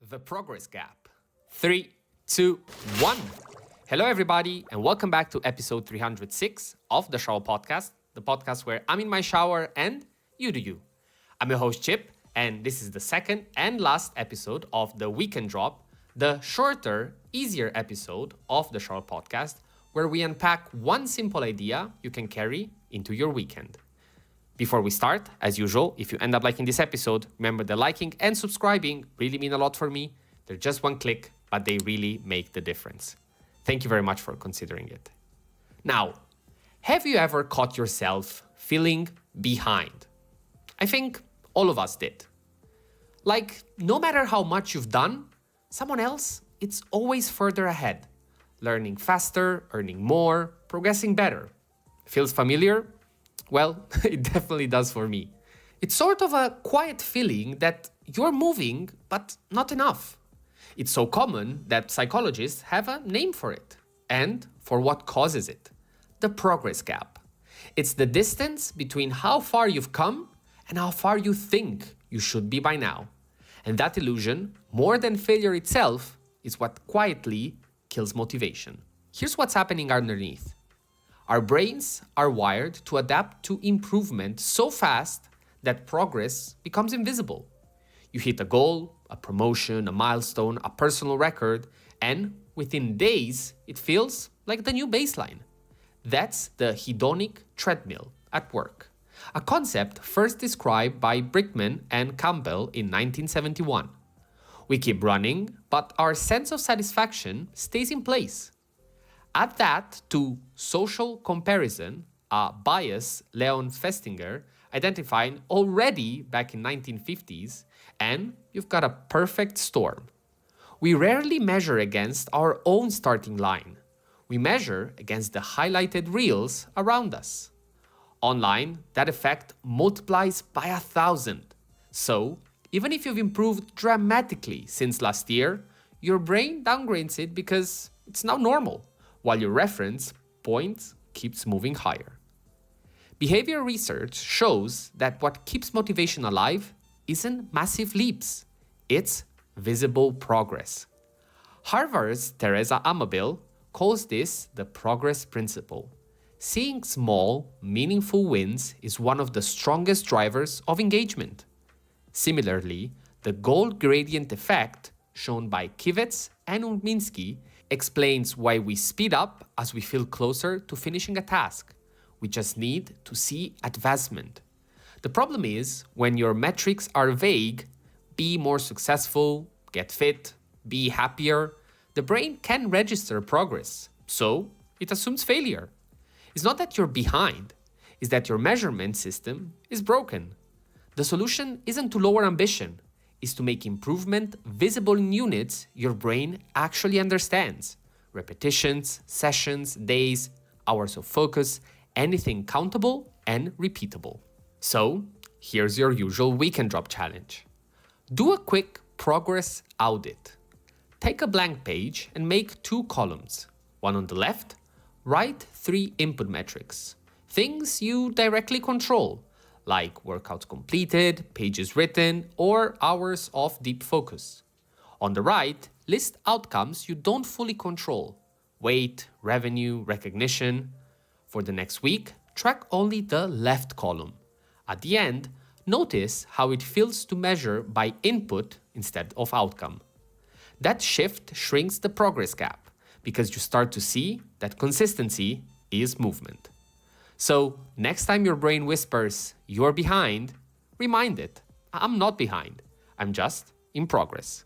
The progress gap. 3, 2, 1. Hello, everybody, and welcome back to episode 306 of the Shower Podcast, the podcast where I'm in my shower and you do you. I'm your host, Chip, and this is the second and last episode of the Weekend Drop, the shorter, easier episode of the Shower Podcast, where we unpack one simple idea you can carry into your weekend. Before we start, as usual, if you end up liking this episode, remember that liking and subscribing really mean a lot for me. They're just one click, but they really make the difference. Thank you very much for considering it. Now, have you ever caught yourself feeling behind? I think all of us did. Like, no matter how much you've done, someone else, it's always further ahead. Learning faster, earning more, progressing better. Feels familiar? Well, it definitely does for me. It's sort of a quiet feeling that you're moving, but not enough. It's so common that psychologists have a name for it, and for what causes it: the progress gap. It's the distance between how far you've come and how far you think you should be by now. And that illusion, more than failure itself, is what quietly kills motivation. Here's what's happening underneath. Our brains are wired to adapt to improvement so fast that progress becomes invisible. You hit a goal, a promotion, a milestone, a personal record, and within days, it feels like the new baseline. That's the hedonic treadmill at work, a concept first described by Brickman and Campbell in 1971. We keep running, but our sense of satisfaction stays in place. Add that to social comparison, a bias Leon Festinger identified already back in 1950s, and you've got a perfect storm. We rarely measure against our own starting line. We measure against the highlighted reels around us. Online, that effect multiplies by 1,000. So, even if you've improved dramatically since last year, your brain downgrades it because it's now normal, while your reference point keeps moving higher. Behavior research shows that what keeps motivation alive isn't massive leaps, it's visible progress. Harvard's Teresa Amabile calls this the progress principle. Seeing small, meaningful wins is one of the strongest drivers of engagement. Similarly, the goal gradient effect, shown by Kivets and Ulminsky, explains why we speed up as we feel closer to finishing a task. We just need to see advancement. The problem is, when your metrics are vague, be more successful, get fit, be happier, the brain can register progress, so it assumes failure. It's not that you're behind, it's that your measurement system is broken. The solution isn't to lower ambition, is to make improvement visible in units your brain actually understands. Repetitions, sessions, days, hours of focus, anything countable and repeatable. So, here's your usual weekend drop challenge. Do a quick progress audit. Take a blank page and make 2 columns. One on the left, write 3 input metrics. Things you directly control, like workouts completed, pages written, or hours of deep focus. On the right, list outcomes you don't fully control: weight, revenue, recognition. For the next week, track only the left column. At the end, notice how it feels to measure by input instead of outcome. That shift shrinks the progress gap because you start to see that consistency is movement. So, next time your brain whispers, "You're behind," remind it, "I'm not behind. I'm just in progress."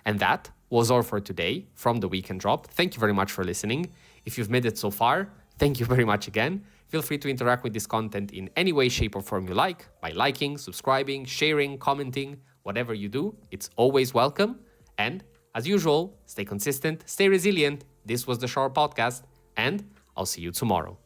And that was all for today from the Weekend Drop. Thank you very much for listening. If you've made it so far, thank you very much again. Feel free to interact with this content in any way, shape, or form you like, by liking, subscribing, sharing, commenting, whatever you do, it's always welcome. And as usual, stay consistent, stay resilient. This was the Shower Podcast, and I'll see you tomorrow.